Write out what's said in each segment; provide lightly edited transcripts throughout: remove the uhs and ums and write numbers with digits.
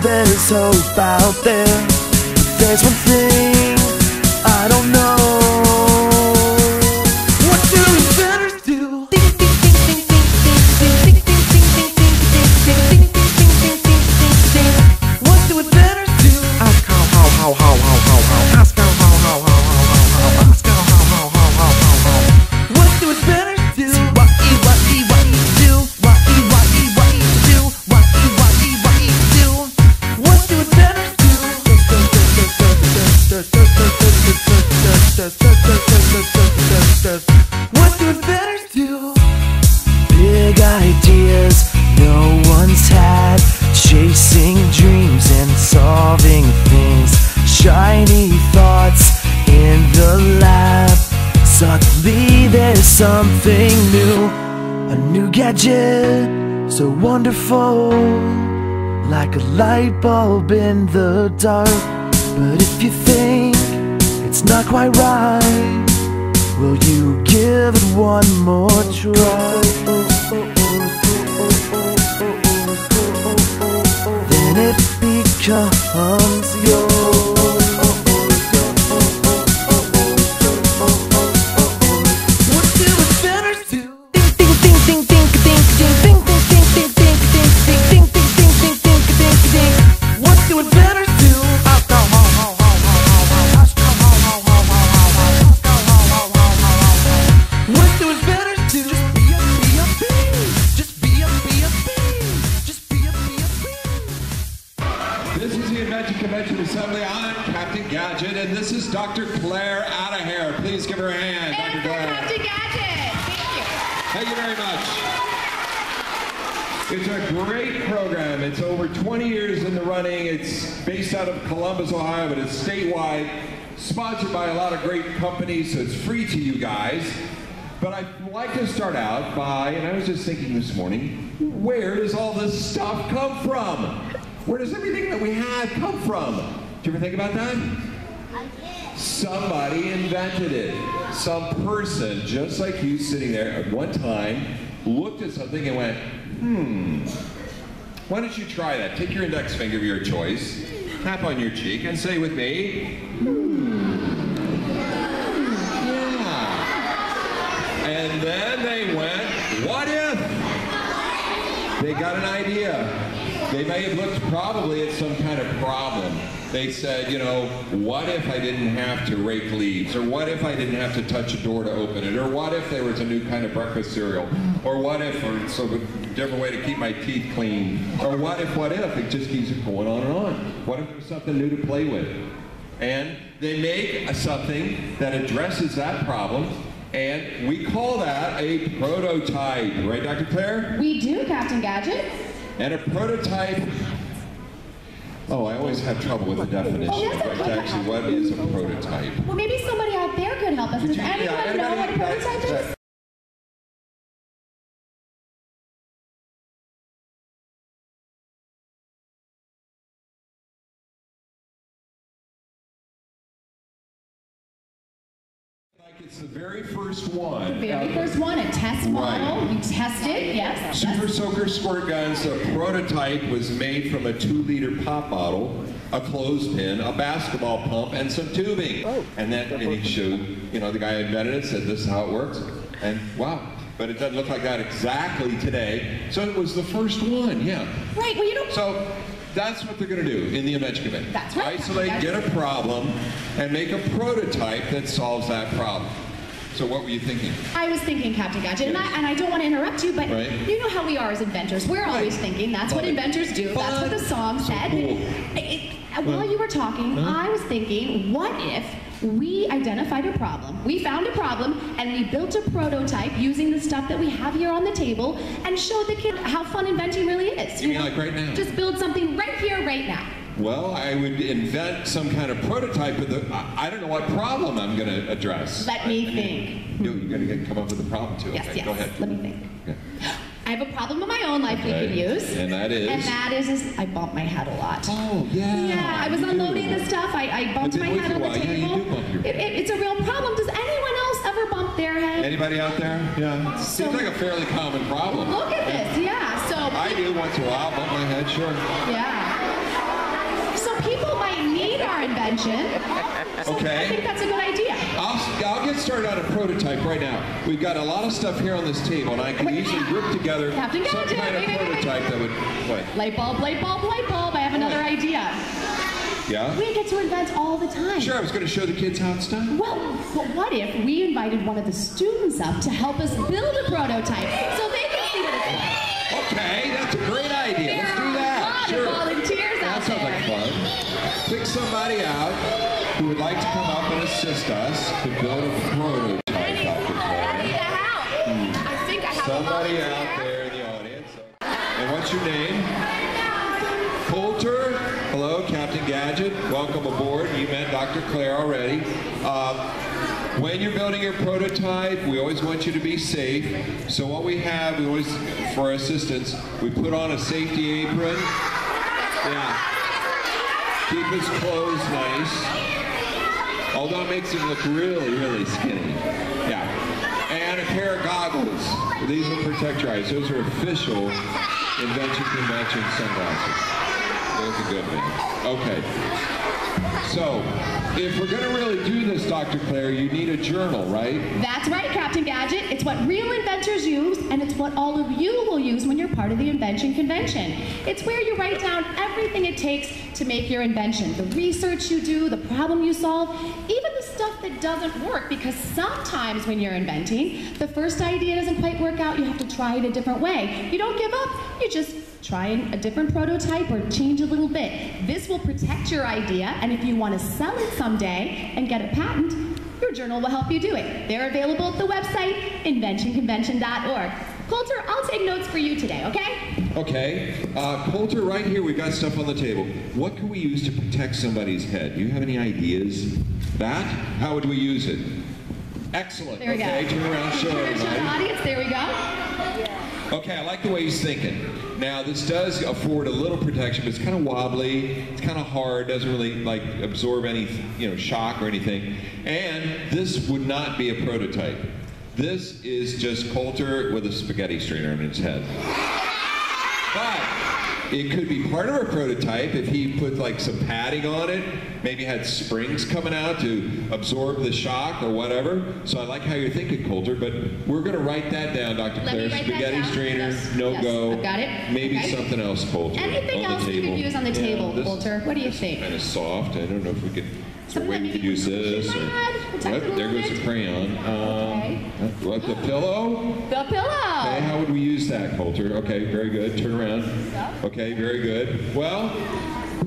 there's hope out there. There's one thing I don't know. What do inventors do? What do inventors do? Ask how. Ask how. Ask how. What do inventors do? What do? What do? What do inventors do? What do inventors do? Big ideas no one's had, chasing dreams and solving things. Shiny thoughts in the lab. Suddenly there's something new. A new gadget, so wonderful, like a light bulb in the dark. But if you think it's not quite right, will you give it one more try? Then it becomes yours. What do inventors do? What do inventors do? What do inventors do? Just be a bee. This is the Invention Convention Assembly. I'm Captain Gadget, and this is Dr. Claire out of here. Please give her a hand, Dr. Claire. Captain Gadget. Thank you. Thank you very much. It's a great program. It's over 20 years in the running. It's based out of Columbus, Ohio, but it's statewide. Sponsored by a lot of great companies, so it's free to you guys. But I'd like to start out by, and I was just thinking this morning, where does all this stuff come from? Where does everything that we have come from? Did you ever think about that? Somebody invented it. Some person, just like you sitting there at one time, looked at something and went, why don't you try that? Take your index finger of your choice, tap on your cheek, and say with me, yeah. And then they went, what if? They got an idea. They may have looked probably at some kind of problem. They said, you know, what if I didn't have to rake leaves? Or what if I didn't have to touch a door to open it? Or what if there was a new kind of breakfast cereal? Or what if, or so a different way to keep my teeth clean? Or what if, it just keeps going on and on. What if there's something new to play with? And they make something that addresses that problem, and we call that a prototype. Right, Dr. Claire? We do, Captain Gadget. And a prototype, oh, I always have trouble with the definition. Oh, that's okay. Actually, what is a prototype? Well, maybe somebody out there could help us. Does anyone know what a prototype is? It's the very first one. The very first one, a test model. Right. You test it, yes. Super Soaker squirt guns. The prototype was made from a 2-liter pop bottle, a clothespin, a basketball pump, and some tubing. Oh. And he showed, you know, the guy who invented it said this is how it works. And wow. But it doesn't look like that exactly today. So it was the first one, yeah. Right, well, you know. So that's what they're going to do in the Invention Convention. That's right. Isolate, get a problem, and make a prototype that solves that problem. So what were you thinking? I was thinking, Captain Gadget, and I don't want to interrupt you, but you know how we are as inventors. We're always thinking. That's what inventors do. That's what the song said. Cool. While you were talking, I was thinking, what if we identified a problem, we found a problem, and we built a prototype using the stuff that we have here on the table and showed the kid how fun inventing really is. You mean like right now? Just build something right here, right now. Well, I would invent some kind of prototype, but I don't know what problem I'm going to address. Let me think. You're going to come up with a problem too. Yes, okay, yes. Go ahead. Let me think. Okay. I have a problem in my own life we can use. And that is? And that is I bump my head a lot. Oh, yeah. Yeah, I was unloading the stuff. I bumped my head on the table. Yeah, you do bump your head. It's a real problem. Does anyone else ever bump their head? Anybody out there? Yeah. Seems like a fairly common problem. Look at this, yeah. So I do once in a while, bump my head, sure. Yeah. invention. So Okay. I think that's a good idea. I'll get started on a prototype right now. We've got a lot of stuff here on this table, and I can easily group together Captain some Gadget, kind of wait. prototype that would... What? Light bulb, light bulb, light bulb. I have another idea. Yeah? We get to invent all the time. Sure, I was going to show the kids how it's done. Well, but what if we invited one of the students up to help us build a prototype so they can see what it's like? Okay, that's a great idea. Let's do that. There are a Sure. lot of volunteers That out sounds there. like fun. Pick somebody out who would like to come up and assist us to build a prototype, Dr. Claire. I think I have Somebody out there in the audience. And what's your name? Coulter. Hello, Captain Gadget. Welcome aboard. You met Dr. Claire already. When you're building your prototype, we always want you to be safe. So what we have, we always, for our assistants, we put on a safety apron. Yeah. Keep his clothes nice. Although it makes him look really, really skinny. Yeah. And a pair of goggles. These will protect your eyes. Those are official Invention Convention sunglasses. Those are good, man. Okay. So, if we're going to really do this, Dr. Claire, you need a journal, right? That's right, Captain Gadget. It's what real inventors use, and it's what all of you will use when you're part of the Invention Convention. It's where you write down everything it takes to make your invention. The research you do, the problem you solve, even the stuff that doesn't work, because sometimes when you're inventing, the first idea doesn't quite work out, you have to try it a different way. You don't give up, you just try a different prototype or change a little bit. This will protect your idea, and if you want to sell it someday and get a patent, your journal will help you do it. They're available at the website, inventionconvention.org. Coulter, I'll take notes for you today, okay? Okay. Coulter, right here, we've got stuff on the table. What can we use to protect somebody's head? Do you have any ideas? That? How would we use it? Excellent. There we go. Okay, turn around, show Show the everybody. audience, there we go. Okay, I like the way he's thinking. Now, this does afford a little protection, but it's kind of wobbly, it's kind of hard, doesn't really like absorb any, shock or anything. And this would not be a prototype. This is just Coulter with a spaghetti strainer on his head. But it could be part of a prototype if he put like some padding on it, maybe had springs coming out to absorb the shock or whatever. So I like how you're thinking, Coulter, but we're going to write that down, Dr. Let Claire. me write that Spaghetti down. strainer, Yes. no Yes, go. I've got it. Maybe Okay. something else, Coulter. Anything on else the you table. could use on the table, this Coulter? What do you is think? kind of soft. I don't know if we could. So Something wait, that we could maybe use we can this. push Or, your head, protect it a there little goes bit. the crayon. Okay. What, the pillow? The pillow. Okay, how would we use that, Coulter? Okay, very good. Turn around. Okay, very good. Well,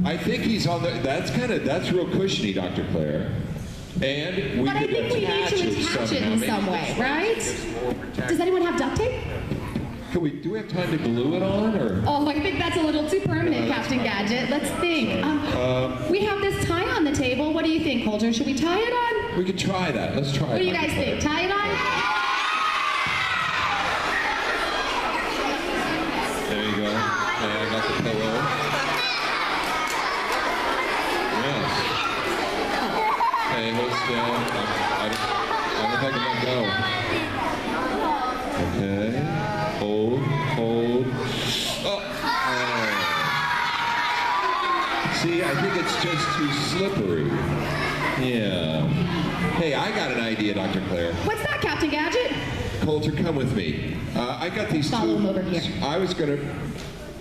I think he's on the. That's real cushiony, Dr. Claire. And we But I could think we need attach to it attach it somehow. in Maybe some way, this right? gets more protected. Does anyone have duct tape? Do we have time to glue it on, or? Oh, I think that's a little too permanent, Captain Gadget. Let's think. We have this tie on the table. What do you think, Coulter? Should we tie it on? We could try that. Let's try it. What do you Dr. guys Claire. think? Tie it on? There you go. Okay, I got the pillow. Yes. Okay, hold still. I don't think I can let go. Okay. Hold. Oh. See, I think it's just too slippery. Yeah. Hey, I got an idea, Dr. Claire. What's that, Captain Gadget? Coulter, come with me. I got these Follow two. him over here. I was going to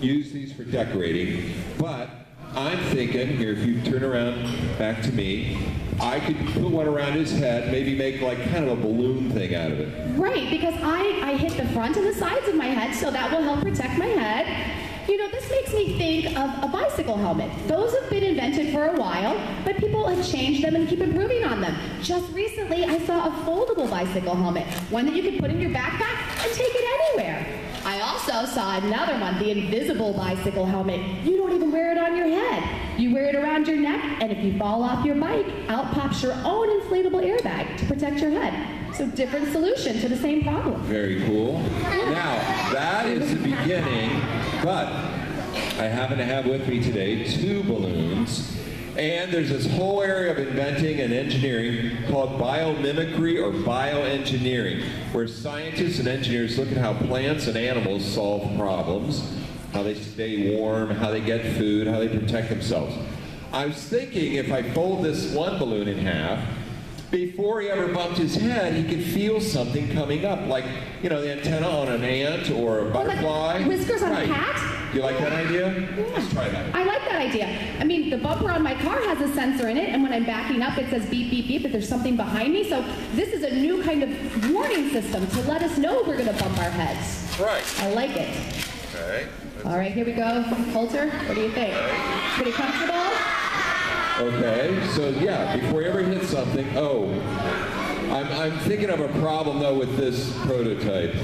use these for decorating, but I'm thinking, here, if you turn around back to me, I could put one around his head, maybe make like kind of a balloon thing out of it. Right, because I hit the front and the sides of my head, so that will help protect my head. You know, this makes me think of a bicycle helmet. Those have been invented for a while, but people have changed them and keep improving on them. Just recently, I saw a foldable bicycle helmet, one that you could put in your backpack and take it anywhere. I also saw another one, the invisible bicycle helmet. You don't even wear it on your head. You wear it around your neck, and if you fall off your bike, out pops your own inflatable airbag to protect your head. So different solution to the same problem. Very cool. Now, that is the beginning, but I happen to have with me today 2 balloons. And there's this whole area of inventing and engineering called biomimicry or bioengineering, where scientists and engineers look at how plants and animals solve problems, how they stay warm, how they get food, how they protect themselves. I was thinking if I fold this one balloon in half, before he ever bumped his head, he could feel something coming up, like, you know, the antenna on an ant or a butterfly. Like whiskers on right. a cat? You like that idea? Yeah. Let's try that. I like that idea. I mean, the bumper on my car has a sensor in it, and when I'm backing up, it says beep, beep, beep, if there's something behind me. So this is a new kind of warning system to let us know we're going to bump our heads. Right. I like it. Okay. All right, here we go. Coulter, what do you think? Pretty comfortable? Okay, so yeah, before you ever hit something, I'm thinking of a problem though with this prototype.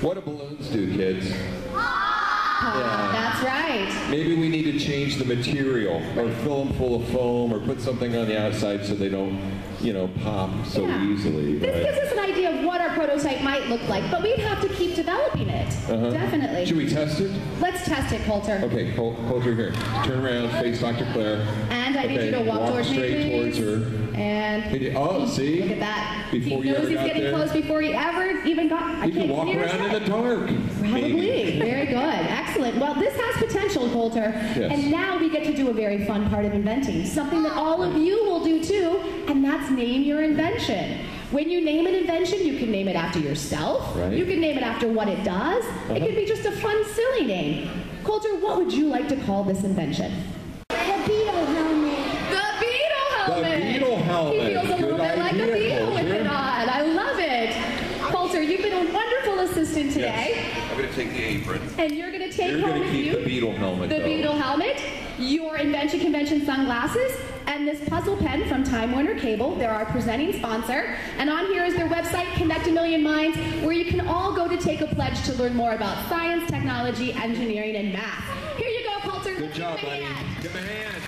What do balloons do, kids? Yeah. That's right. Maybe we need to change the material, or fill them full of foam, or put something on the outside so they don't, you know, pop so easily. This gives us an idea of what our prototype might look like, but we'd have to keep developing it. Definitely. Should we test it? Let's test it, Coulter. Okay, Coulter, here. Turn around, face Dr. Claire. And I need you to walk towards me, straight towards her. And oh, see? look at that. Before he you knows ever he's got getting there. close before he ever even got. You can walk around in the dark. Probably. Maybe. Very good. Excellent. Well, this has potential, Coulter. Yes. And now we get to do a very fun part of inventing. Something that all of you will do too, and that's name your invention. When you name an invention, you can name it after yourself. Right. You can name it after what it does. It could be just a fun, silly name. Coulter, what would you like to call this invention? The beetle helmet. The beetle helmet. The beetle helmet. He feels a little Good bit like a idea, beetle with Coulter. it on. I love it. Coulter, you've been a wonderful assistant today. Yes. I'm going to take the apron. And you're going to take You're home going with to keep you the beetle helmet, the though. beetle helmet, your Invention Convention sunglasses, and this puzzle pen from Time Warner Cable. They're our presenting sponsor. And on here is their website, Connect a Million Minds, where you can all go to take a pledge to learn more about science, technology, engineering, and math. Here you go, Coulter. Good job, Give me a buddy. hand. Give him a hand.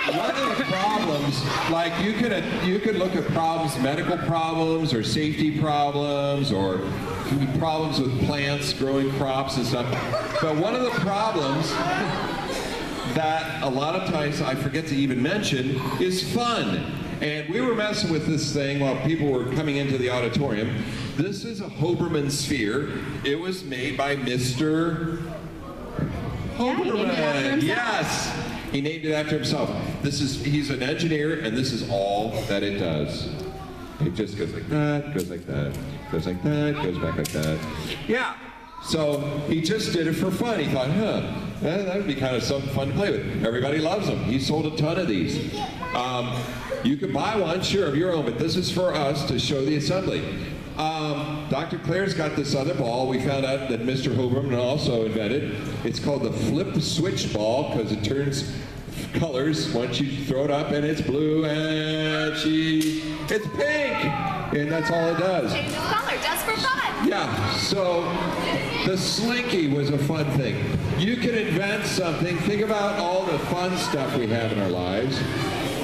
One of the problems, like you could look at problems, medical problems, or safety problems, or problems with plants, growing crops and stuff. But one of the problems that a lot of times I forget to even mention is fun. And we were messing with this thing while people were coming into the auditorium. This is a Hoberman sphere. It was made by Mr. Yeah, he named it after Hoberman. himself. Yes. He named it after himself. He's an engineer, and this is all that it does. It just goes like that, goes like that, goes like that, goes back like that. Yeah. So he just did it for fun. He thought, that would be kind of something fun to play with. Everybody loves them. He sold a ton of these. You could buy one, sure, of your own, but this is for us to show the assembly. Dr. Claire's got this other ball we found out that Mr. Hoberman also invented. It's called the flip switch ball because it turns colors once you throw it up, and it's blue, and it's pink, and that's all it does. Changes color just for fun. Yeah, so the slinky was a fun thing. You can invent something. Think about all the fun stuff we have in our lives,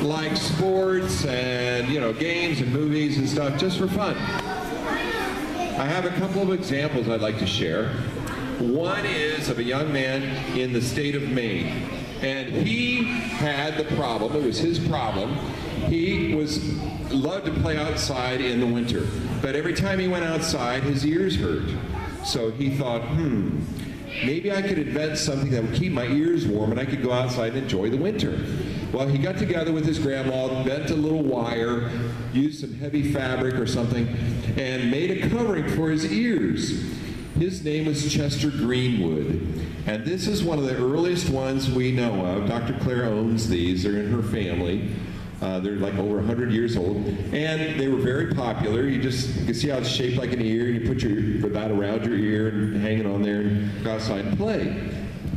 like sports and, you know, games and movies and stuff, just for fun. I have a couple of examples I'd like to share. One is of a young man in the state of Maine, and he had the problem, it was his problem, he loved to play outside in the winter, but every time he went outside, his ears hurt. So he thought, maybe I could invent something that would keep my ears warm and I could go outside and enjoy the winter. Well, he got together with his grandma, bent a little wire, used some heavy fabric or something, and made a covering for his ears. His name was Chester Greenwood, and this is one of the earliest ones we know of. Dr. Claire owns these. They're in her family. They're like over 100 years old, and they were very popular. You can see how it's shaped like an ear, and you put that around your ear and hang it on there and go outside and play.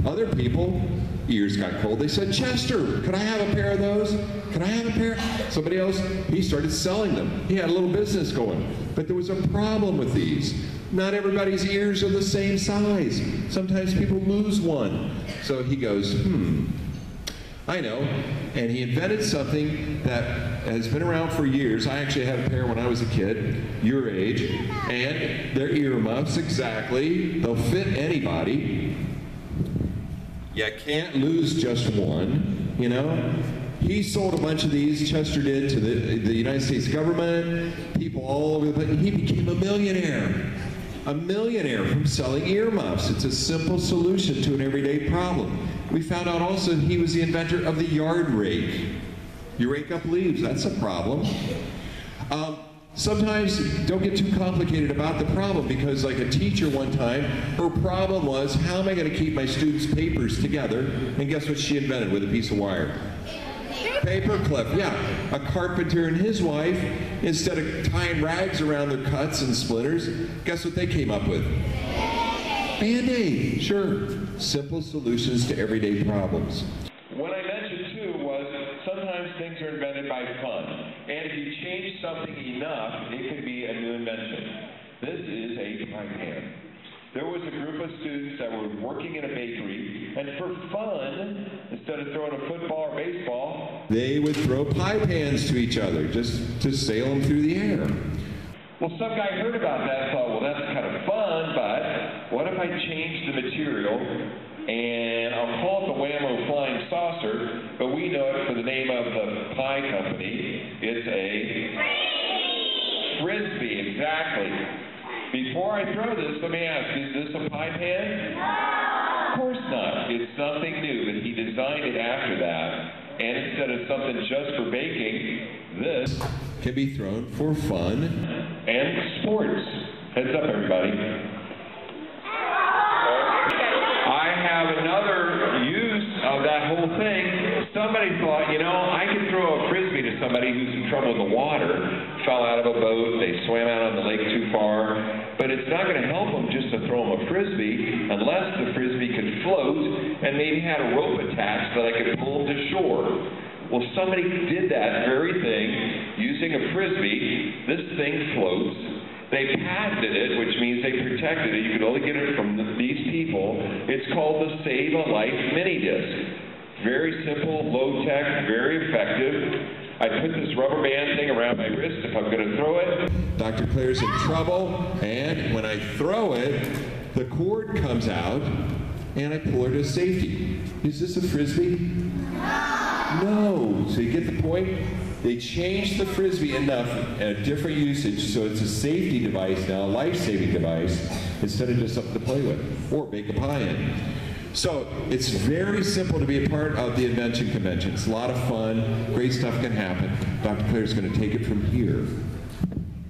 Other people, ears got cold. They said, Chester, could I have a pair of those? Can I have a pair? Somebody else, he started selling them. He had a little business going, but there was a problem with these. Not everybody's ears are the same size. Sometimes people lose one. So he goes, I know. And he invented something that has been around for years. I actually had a pair when I was a kid, your age, and they're earmuffs, exactly. They'll fit anybody. You can't lose just one, you know? He sold a bunch of these, Chester did, to the United States government, people all over the place. He became a millionaire. a millionaire from selling earmuffs. It's a simple solution to an everyday problem. We found out also he was the inventor of the yard rake. You rake up leaves, that's a problem. Sometimes don't get too complicated about the problem, because like a teacher one time, her problem was, how am I going to keep my students' papers together? And guess what she invented with a piece of wire? Paper clip, yeah. A carpenter and his wife, instead of tying rags around their cuts and splinters, guess what they came up with? Band-Aid, sure. Simple solutions to everyday problems. What I mentioned too was sometimes things are invented by fun. And if you change something enough, it can be a new invention. This is a pie pan. There was a group of students that were working in a bakery, and for fun, instead of throwing a football or baseball, they would throw pie pans to each other just to sail them through the air. Well, some guy heard about that and thought, well, that's kind of fun, but what if I change the material, and I'll call it the Whammo Flying Saucer, but we know it for the name of the pie company. It's a Frisbee, exactly. Before I throw this, let me ask, is this a pie pan? No! Of course not. It's something new, but he designed it after that. And instead of something just for baking, this can be thrown for fun and sports. Heads up, everybody. I have another use of that whole thing. Somebody thought, you know, I could throw a Frisbee to somebody who's in trouble in the water, fell out of a boat, they swam out on the lake too far, but it's not going to help them just to throw them a Frisbee unless the Frisbee could float and maybe had a rope attached that I could pull them to shore. Well, somebody did that very thing using a Frisbee. This thing floats. They patented it, which means they protected it. You could only get it from these people. It's called the Save a Life Mini Disc. Very simple, low-tech, very effective. I put this rubber band thing around my wrist if I'm going to throw it. Dr. Claire's in trouble, and when I throw it, the cord comes out, and I pull her to safety. Is this a Frisbee? No. So you get the point? They changed the Frisbee enough and a different usage, so it's a safety device now, a life-saving device, instead of just something to play with or bake a pie in. So it's very simple to be a part of the Invention Convention. It's a lot of fun. Great stuff can happen. Dr. Claire's going to take it from here.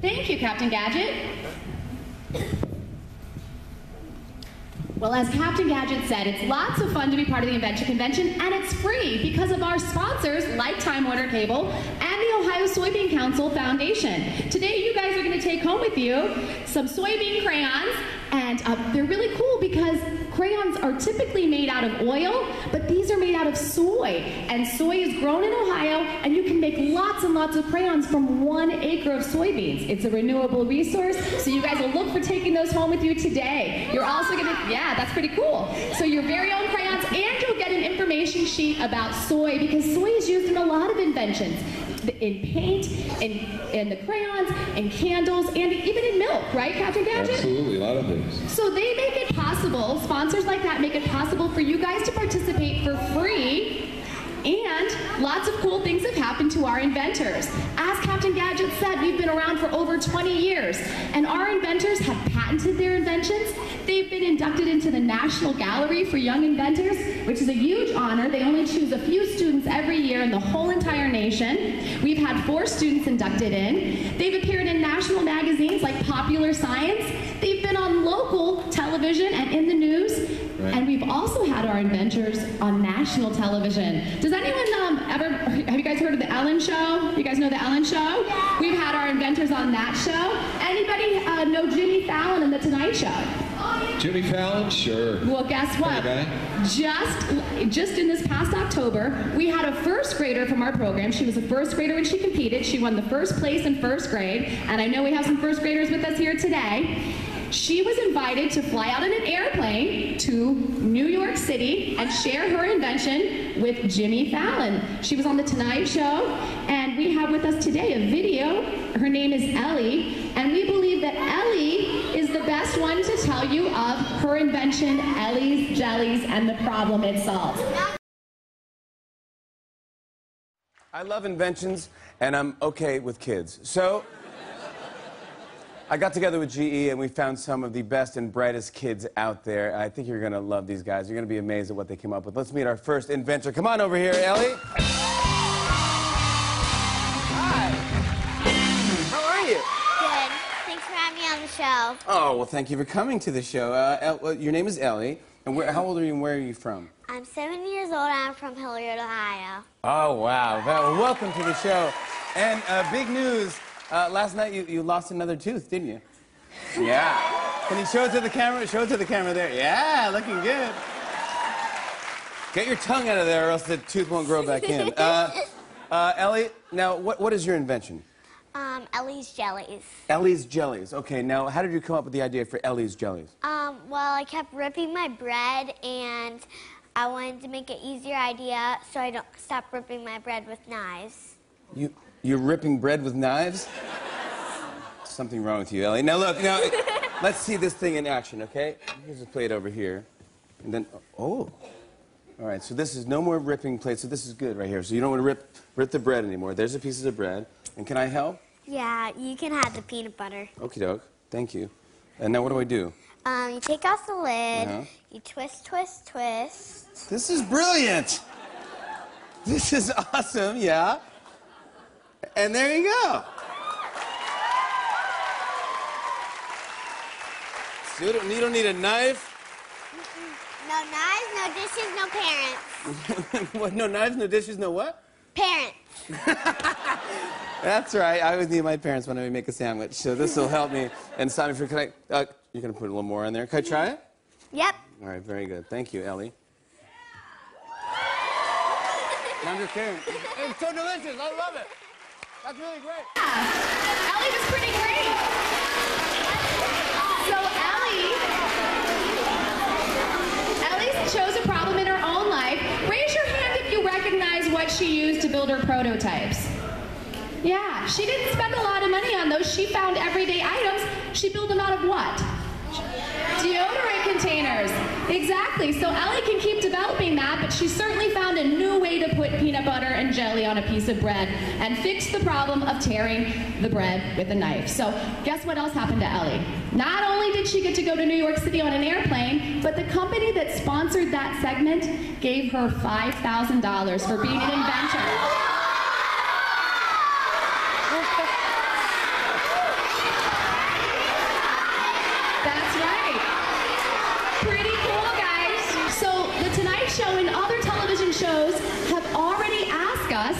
Thank you, Captain Gadget. Well, as Captain Gadget said, it's lots of fun to be part of the Invention Convention, and it's free because of our sponsors, like Time Warner Cable and the Ohio Soybean Council Foundation. Today, you guys are going to take home with you some soybean crayons, and they're really cool because crayons are typically made out of oil, but these are made out of soy. And soy is grown in Ohio, and you can make lots and lots of crayons from 1 acre of soybeans. It's a renewable resource, so you guys will look for taking those home with you today. You're also going to, yeah, that's pretty cool. So your very own crayons, and you'll get an information sheet about soy, because soy is used in a lot of inventions. In paint, in the crayons, in candles, and even in milk, right, Captain Gadget? Absolutely, a lot of things. So they make it possible, sponsors like that make it possible for you guys to participate for free, and lots of cool things have happened to our inventors. As Captain Gadget said, we've been around for over 20 years, and our inventors have patented their inventions. They've been inducted into the National Gallery for Young Inventors, which is a huge honor. They only choose a few students every year in the whole entire nation. We've had 4 students inducted in. They've appeared in national magazines like Popular Science. They've been on local television and in the news. Right. And we've also had our inventors on national television. Does anyone have you guys heard of the Ellen Show? You guys know the Ellen Show? Yeah. We've had our inventors on that show. Anybody know Jimmy Fallon and the Tonight Show? Jimmy Fallon? Sure. Well, guess what? Just in this past October, we had a first grader from our program. She was a first grader when she competed. She won the first place in first grade. And I know we have some first graders with us here today. She was invited to fly out in an airplane to New York City and share her invention with Jimmy Fallon. She was on The Tonight Show, and we have with us today a video. Her name is Ellie, and we believe that Ellie is the best one to tell you of her invention, Ellie's Jellies, and the problem it solves. I love inventions, and I'm okay with kids. So, I got together with GE and we found some of the best and brightest kids out there. I think you're going to love these guys. You're going to be amazed at what they came up with. Let's meet our first inventor. Come on over here, Ellie. Hi. How are you? Good. Thanks for having me on the show. Oh, well, thank you for coming to the show. Your name is Ellie. And how old are you and where are you from? I'm 7 years old and I'm from Westerville, Ohio. Oh, wow. Well, welcome to the show. And big news. Last night you lost another tooth, didn't you? Yeah. Can you show it to the camera? Show it to the camera there. Yeah, looking good. Get your tongue out of there or else the tooth won't grow back in. Ellie, now what is your invention? Ellie's Jellies. Ellie's Jellies. Okay, now how did you come up with the idea for Ellie's Jellies? Well, I kept ripping my bread and I wanted to make an easier idea so I don't stop ripping my bread with knives. You're ripping bread with knives? Something wrong with you, Ellie. Now look, let's see this thing in action, okay? Here's a plate over here. And then, oh. All right, so this is no more ripping plates, so this is good right here. So you don't want to rip the bread anymore. There's the pieces of bread. And can I help? Yeah, you can have the peanut butter. Okie doke, thank you. And now what do I do? You take off the lid, you twist, twist, twist. This is brilliant! This is awesome, yeah. And there you go. So you don't need a knife? No knives, no dishes, no parents. What, no knives, no dishes, no what? Parents. That's right. I always need my parents when I make a sandwich. So this will help me and stop me from... you're going to put a little more in there. Can I try it? Yep. All right, very good. Thank you, Ellie. I'm just kidding. It's so delicious. I love it. That's really great. Yeah. Ellie was pretty great. So Ellie chose a problem in her own life. Raise your hand if you recognize what she used to build her prototypes. Yeah, she didn't spend a lot of money on those. She found everyday items. She built them out of what? Deodorant containers. Exactly. So Ellie can keep developing that, but she certainly found a new way to put peanut butter and jelly on a piece of bread and fix the problem of tearing the bread with a knife. So guess what else happened to Ellie? Not only did she get to go to New York City on an airplane, but the company that sponsored that segment gave her $5,000 for being an inventor. That's right. Pretty cool, guys. So the Tonight Show and other television shows have already asked us,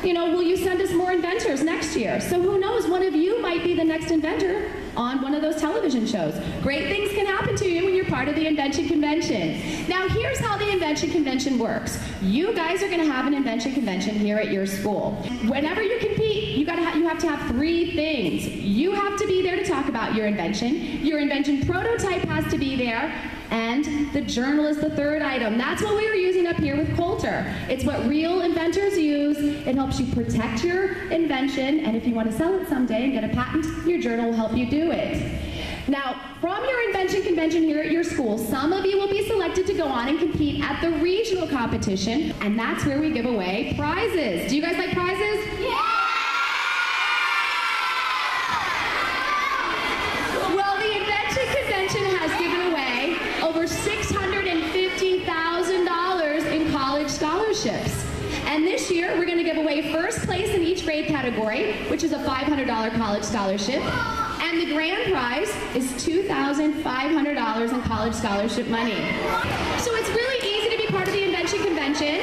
will you send us more inventors next year? So who knows, one of you might be the next inventor on one of those television shows. Great things can happen to you when you're part of the Invention Convention. Now here's how the Invention Convention works. You guys are going to have an Invention Convention here at your school. Whenever you compete, you have to have 3 things. You have to be there to talk about your invention prototype has to be there, and the journal is the 3rd item. That's what we were using up here with Coulter. It's what real inventors use. It helps you protect your invention, and if you want to sell it someday and get a patent, your journal will help you do it. Now, from your Invention Convention here at your school, some of you will be selected to go on and compete at the regional competition, and that's where we give away prizes. Do you guys like prizes? Yeah! Well, the Invention Convention has given away over $650,000 in college scholarships. And this year, we're going to give away first place in each grade category, which is a $500 college scholarship. And the grand prize is $2,500 in college scholarship money. So it's really easy to be part of the Invention Convention.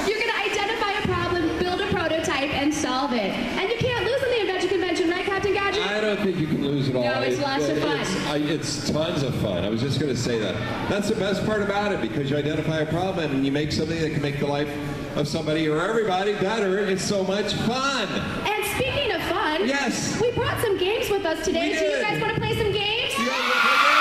You're going to identify a problem, build a prototype, and solve it. And you can't lose in the Invention Convention, right, Captain Gadget? I don't think you can lose at all. No, it's lots of fun. It's tons of fun. I was just going to say that. That's the best part about it, because you identify a problem and you make something that can make the life of somebody or everybody better. It's so much fun. And speaking of fun, yes, we brought some games with us today. We So you did. guys want to play some games? You guys want to play games?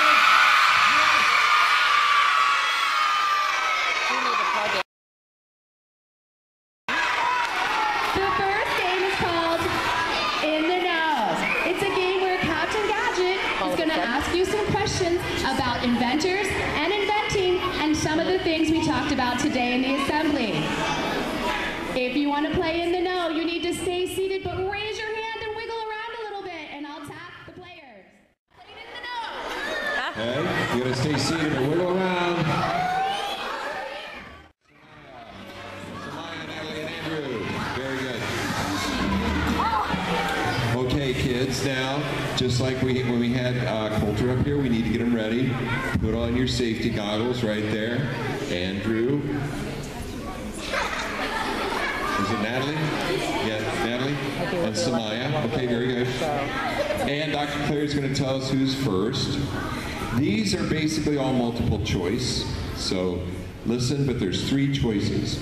The first game is called In the Know. It's a game where Captain Gadget is going to ask you some questions about inventors and inventing and some of the things we talked about today in the assembly. If you want to play In the Know, you need to stay seated, but raise your hand and wiggle around a little bit, and I'll tap just like when we had Coulter up here, we need to get them ready. Put on your safety goggles right there. Andrew. Is it Natalie? Yeah, Natalie? And Samaya. Okay, very good. And Dr. Claire is going to tell us who's first. These are basically all multiple choice. So listen, but there's 3 choices.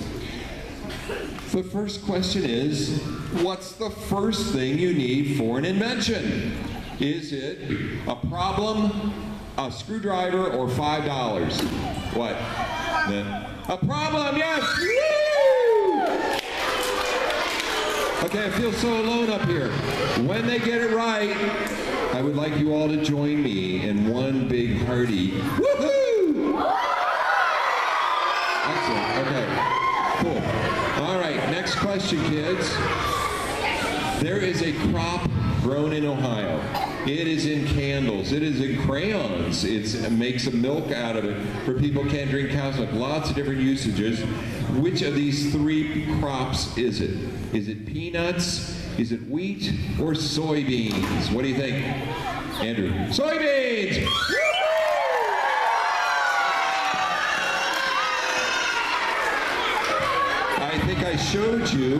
The first question is, what's the first thing you need for an invention? Is it a problem, a screwdriver, or $5? What? A problem, yes! Woo! Okay, I feel so alone up here. When they get it right, I would like you all to join me in one big hearty woohoo! Excellent, okay, cool. All right, next question, kids. There is a crop grown in Ohio. It is in candles. It is in crayons. It makes a milk out of it for people who can't drink cow's milk. Lots of different usages. Which of these 3 crops is it? Is it peanuts? Is it wheat? Or soybeans? What do you think? Andrew. Soybeans! I think I showed you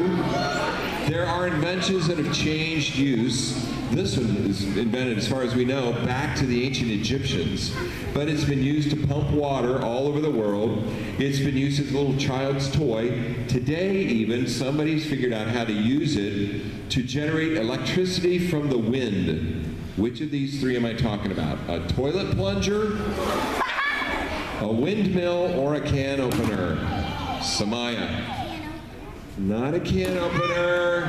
there are inventions that have changed use. This one is invented, as far as we know, back to the ancient Egyptians. But it's been used to pump water all over the world. It's been used as a little child's toy. Today, even, somebody's figured out how to use it to generate electricity from the wind. Which of these 3 am I talking about? A toilet plunger, a windmill, or a can opener? Samaya. Not a can opener.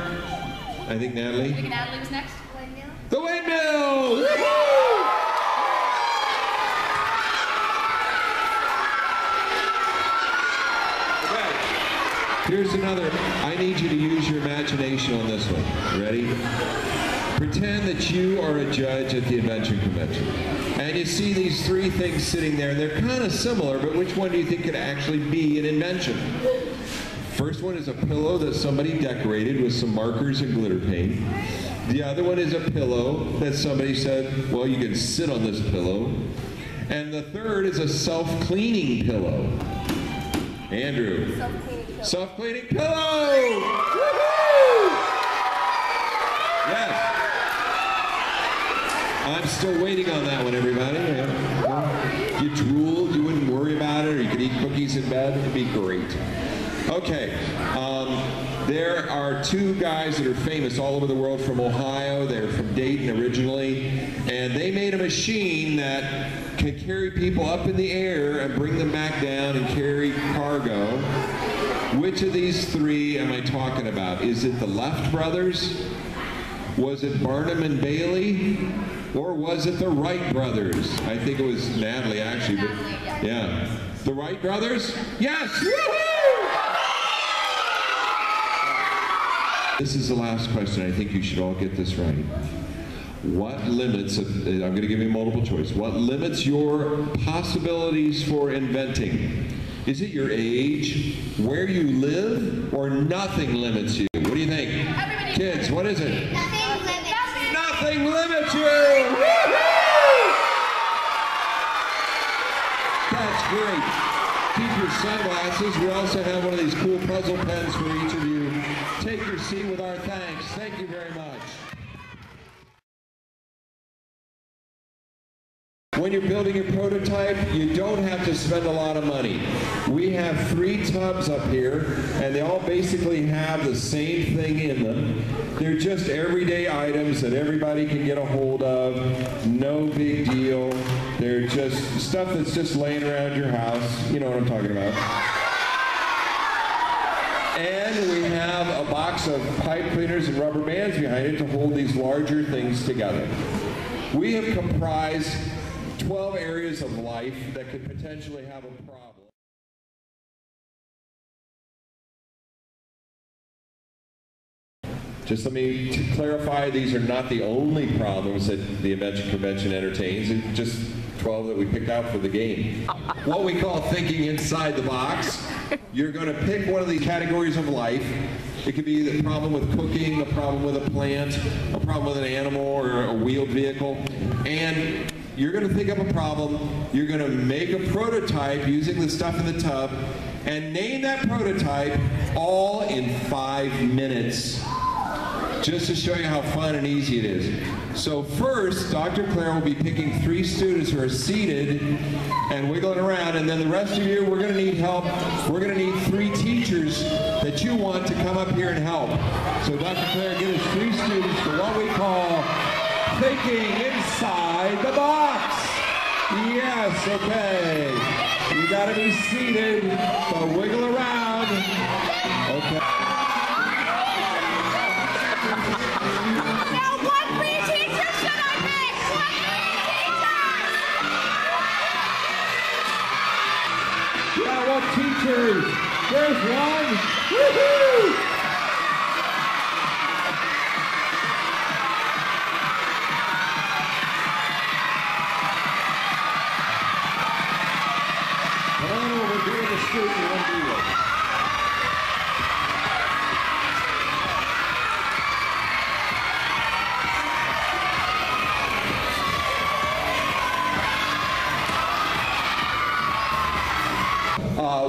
I think Natalie. I think Natalie was next. Windmill. The windmill! Woo-hoo! Okay. Here's another. I need you to use your imagination on this one. Ready? Pretend that you are a judge at the Invention Convention. And you see these 3 things sitting there, and they're kind of similar, but which one do you think could actually be an invention? First one is a pillow that somebody decorated with some markers and glitter paint. The other one is a pillow that somebody said, well, you can sit on this pillow. And the third is a self-cleaning pillow. Andrew. Self-cleaning pillow. Self-cleaning pillow! Woohoo! Yes. I'm still waiting on that one, everybody. You drooled, you wouldn't worry about it, or you could eat cookies in bed. It'd be great. Okay, there are 2 guys that are famous all over the world from Ohio. They're from Dayton originally, and they made a machine that can carry people up in the air and bring them back down and carry cargo. Which of these 3 am I talking about? Is it the Left brothers? Was it Barnum and Bailey? Or was it the Wright brothers? I think it was Natalie, actually. But, yeah. The Wright brothers? Yes! Woohoo! This is the last question. I think you should all get this right. What limits, I'm going to give you multiple choice. What limits your possibilities for inventing? Is it your age, where you live, or nothing limits you? What do you think? Everybody. Kids, what is it? Nothing limits. Nothing limits you! Woo-hoo! That's great. Keep your sunglasses. We also have one of these cool puzzle pens for each of you. Take your seat with our thanks. Thank you very much. When you're building your prototype, you don't have to spend a lot of money. We have 3 tubs up here, and they all basically have the same thing in them. They're just everyday items that everybody can get a hold of. No big deal. They're just stuff that's just laying around your house. You know what I'm talking about. And we have a box of pipe cleaners and rubber bands behind it to hold these larger things together. We have comprised 12 areas of life that could potentially have a problem. Just let me clarify, these are not the only problems that the Invention Convention entertains. It's just 12 that we picked out for the game. What we call thinking inside the box. You're going to pick one of these categories of life. It could be the problem with cooking, a problem with a plant, a problem with an animal or a wheeled vehicle. And you're going to think up a problem. You're going to make a prototype using the stuff in the tub and name that prototype all in 5 minutes. Just to show you how fun and easy it is. So first, Dr. Claire will be picking 3 students who are seated and wiggling around, and then the rest of you, we're going to need help. We're going to need 3 teachers that you want to come up here and help. So Dr. Claire, give us 3 students for what we call thinking inside the box. Yes, okay. You got to be seated, so wiggle around. Okay. Now, what 3 teachers should I pick? What 3 teachers? Yeah, what teachers? There's one. Woohoo! Come on over, give me the student one deal.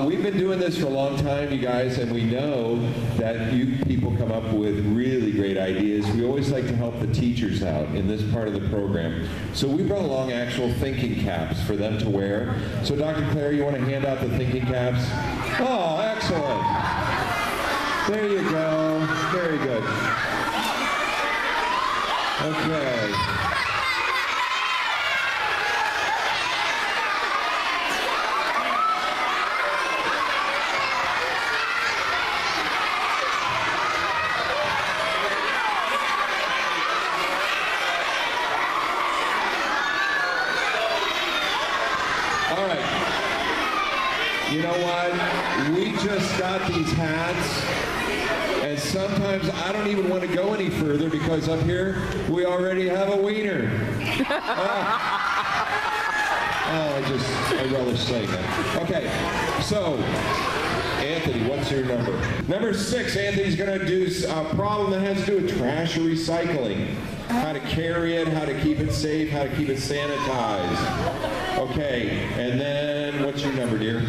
We've been doing this for a long time, you guys, and we know that you people come up with really great ideas. We always like to help the teachers out in this part of the program. So we brought along actual thinking caps for them to wear. So Dr. Claire, you want to hand out the thinking caps? Oh, excellent. There you go. Very good. Okay. You know what? We just got these hats, and sometimes I don't even want to go any further because up here we already have a wiener. I relish saying that. Okay, so Anthony, what's your number? Number 6, Anthony's going to do a problem that has to do with trash or recycling. How to carry it, how to keep it safe, how to keep it sanitized. Okay, and then what's your number, dear?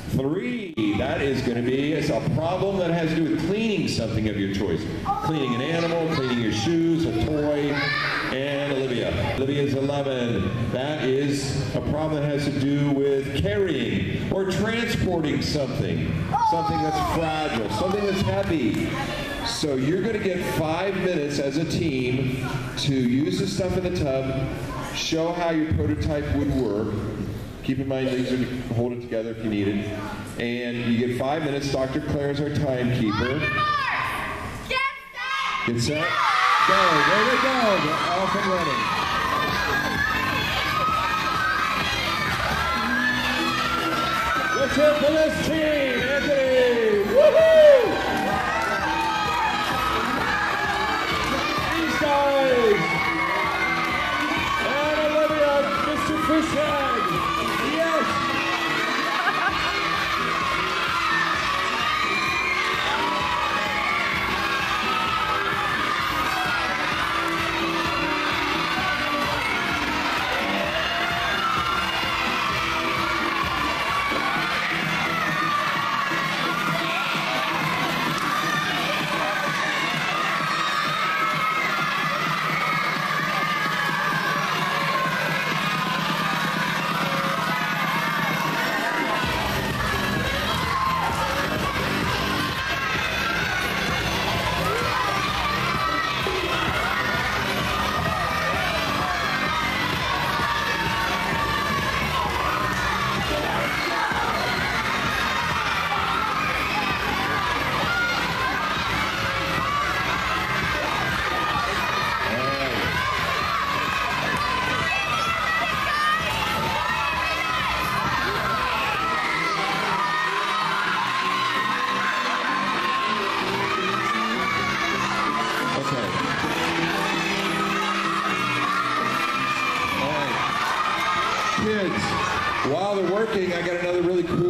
3, that is going to be a problem that has to do with cleaning something of your choice. Cleaning an animal, cleaning your shoes, a toy, and Olivia. Olivia's 11. That is a problem that has to do with carrying or transporting something. Something that's fragile, something that's heavy. So you're going to get 5 minutes as a team to use the stuff in the tub, show how your prototype would work. Keep in mind these are to hold it together if you need it. And you get 5 minutes. Dr. Claire is our timekeeper. Get set. Go. There we go. We're off and running. Let's hear it for this team, Anthony. Woohoo! These guys. And Olivia, Mr. Fishhead. Yes.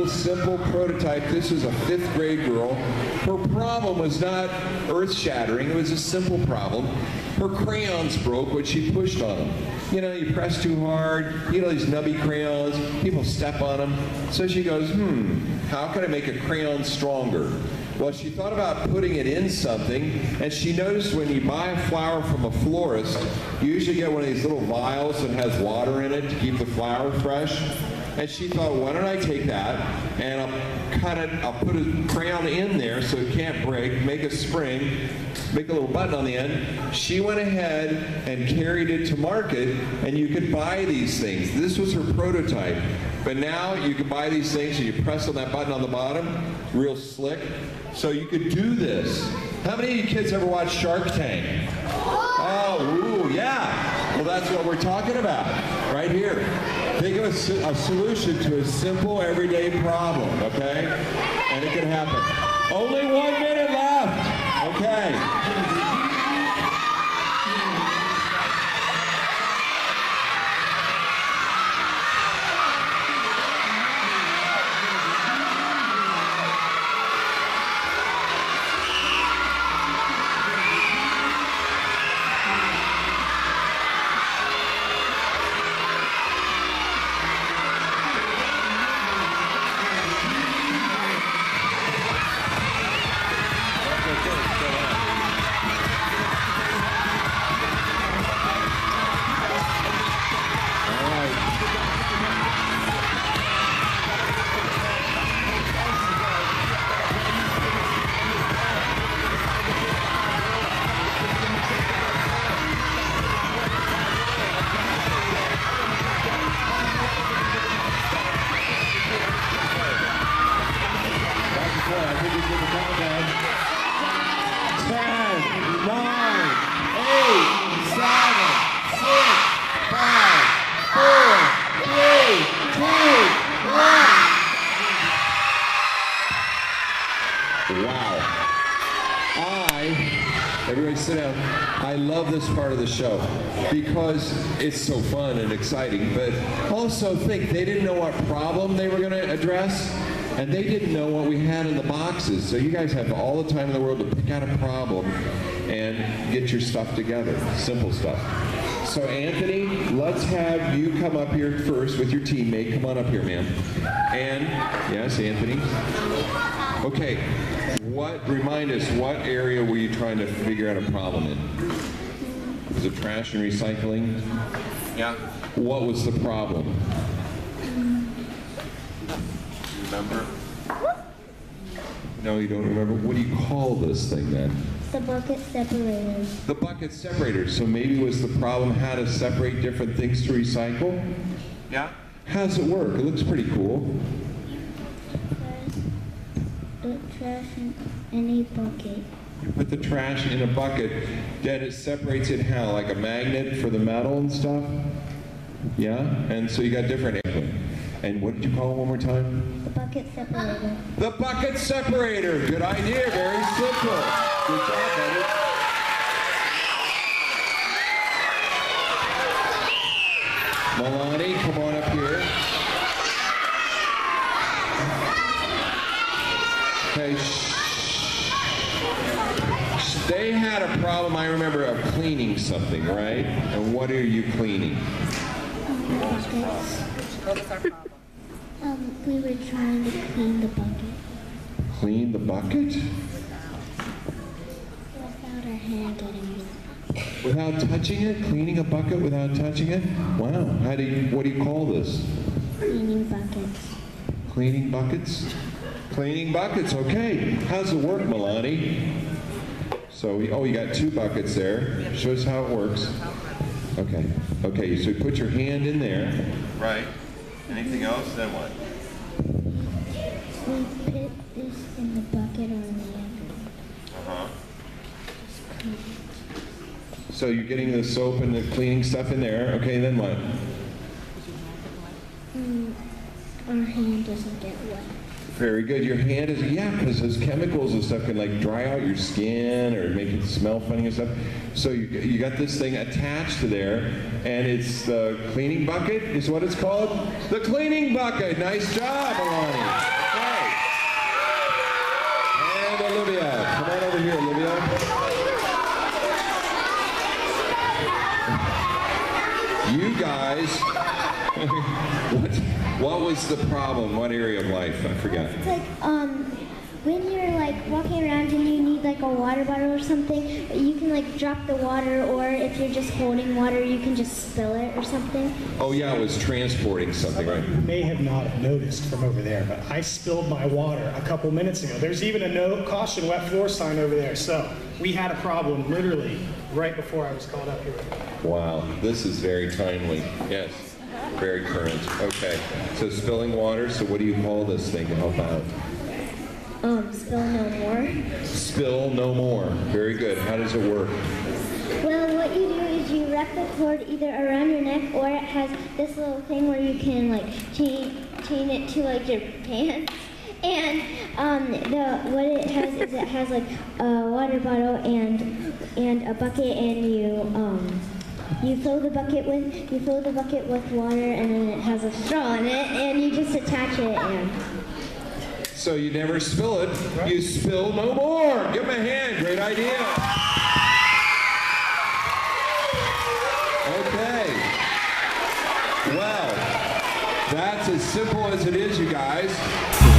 little simple prototype. This was a 5th grade girl. Her problem was not earth-shattering. It was a simple problem. Her crayons broke when she pushed on them. You know, you press too hard, you know, these nubby crayons, people step on them. So she goes, how can I make a crayon stronger? Well, she thought about putting it in something, and she noticed when you buy a flower from a florist, you usually get one of these little vials that has water in it to keep the flower fresh. And she thought, why don't I take that and I'll put a crayon in there so it can't break, make a spring, make a little button on the end. She went ahead and carried it to market, and you could buy these things. This was her prototype. But now you can buy these things and you press on that button on the bottom, real slick. So you could do this. How many of you kids ever watched Shark Tank? Oh, ooh, yeah. Well, that's what we're talking about right here. Think of a solution to a simple everyday problem, okay? And it can happen. Only 1 minute left. Okay. Everybody sit down. I love this part of the show because it's so fun and exciting, but also think they didn't know what problem they were going to address, and they didn't know what we had in the boxes. So you guys have all the time in the world to pick out a problem and get your stuff together. Simple stuff. So Anthony, let's have you come up here first with your teammate. Come on up here, ma'am. And, yes, Anthony. Okay. Remind us, what area were you trying to figure out a problem in? Was it trash and recycling? Yeah. What was the problem? Remember? No, you don't remember? What do you call this thing then? The bucket separator. The bucket separator. So maybe was the problem how to separate different things to recycle? Yeah. How does it work? It looks pretty cool. Put trash in a bucket. You put the trash in a bucket, then it separates it how? Like a magnet for the metal and stuff? Yeah? And so you got different areas. And what did you call it one more time? The bucket separator. The bucket separator. Good idea. Very simple. Good job, buddy. Milani, come on up here. Okay. They had a problem, I remember, of cleaning something, right? And what are you cleaning? Buckets. What was our problem? We were trying to clean the bucket. Clean the bucket? Without our hand getting wet. Without touching it? Cleaning a bucket without touching it? Wow. What do you call this? Cleaning buckets. Cleaning buckets? Cleaning buckets, okay. How's it work, Milani? So, you got 2 buckets there. Show us how it works. Okay. Okay, so you put your hand in there. Right. Anything else? Then what? We put this in the bucket on the end. Uh-huh. So you're getting the soap and the cleaning stuff in there. Okay, then what? Our hand doesn't get wet. Very good. Your hand is, yeah, because those chemicals and stuff can like dry out your skin or make it smell funny and stuff. So you got this thing attached to there, and it's the cleaning bucket is what it's called? The cleaning bucket. Nice job, Alani. Okay. And Olivia. Come on over here, Olivia. You guys, what was the problem? What area of life? I forgot. It's like, when you're like walking around and you need like a water bottle or something, you can like drop the water, or if you're just holding water, you can just spill it or something. Oh yeah, it was transporting something, right? You may have not noticed from over there, but I spilled my water a couple minutes ago. There's even a no caution wet floor sign over there. So we had a problem literally right before I was called up here. Wow, this is very timely. Yes, very current. Okay, so spilling water. So what do you call this thing to help out? Spill no more. Spill no more. Very good. How does it work? Well, what you do is you wrap the cord either around your neck, or it has this little thing where you can like chain it to like your pants. And what it has is it has like a water bottle and a bucket, and you fill the bucket with water, and then it has a straw in it, and you just attach it and. So you never spill it, you spill no more. Give him a hand, great idea. Okay. Well, that's as simple as it is, you guys.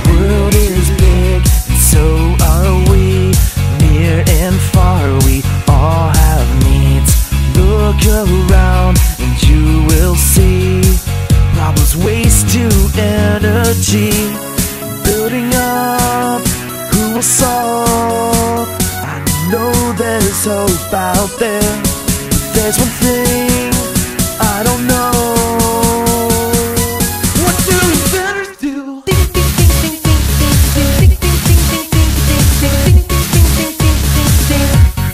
The world is big, and so are we. Near and far, we all have needs. Look around, and you will see problems waste to energy. Building up, who will solve? I know there's hope out there. There's one thing I don't know. What do inventors do?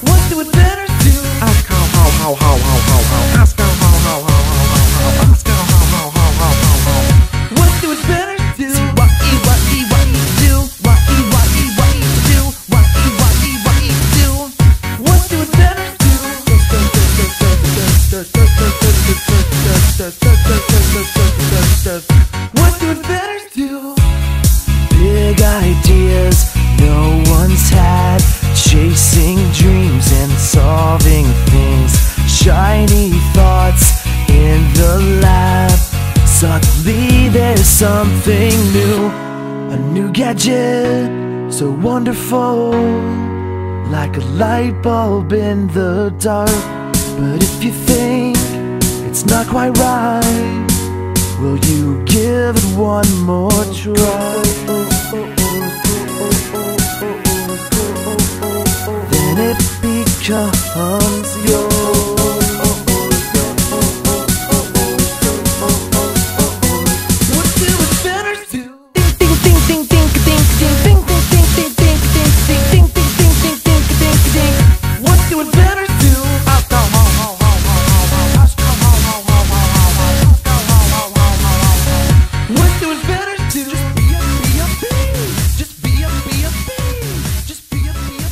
What do inventors do? Ask how. Ask how. Ask how. What do inventors do? What do inventors do? Big ideas no one's had, chasing dreams and solving things. Shiny thoughts in the lab. Suddenly there's something new, a new gadget so wonderful, like a light bulb in the dark. But if you think it's not quite right, will you give it one more try? Then it becomes yours. What do inventors do? What do inventors do? What do inventors do? Just be a bee. Just be a bee.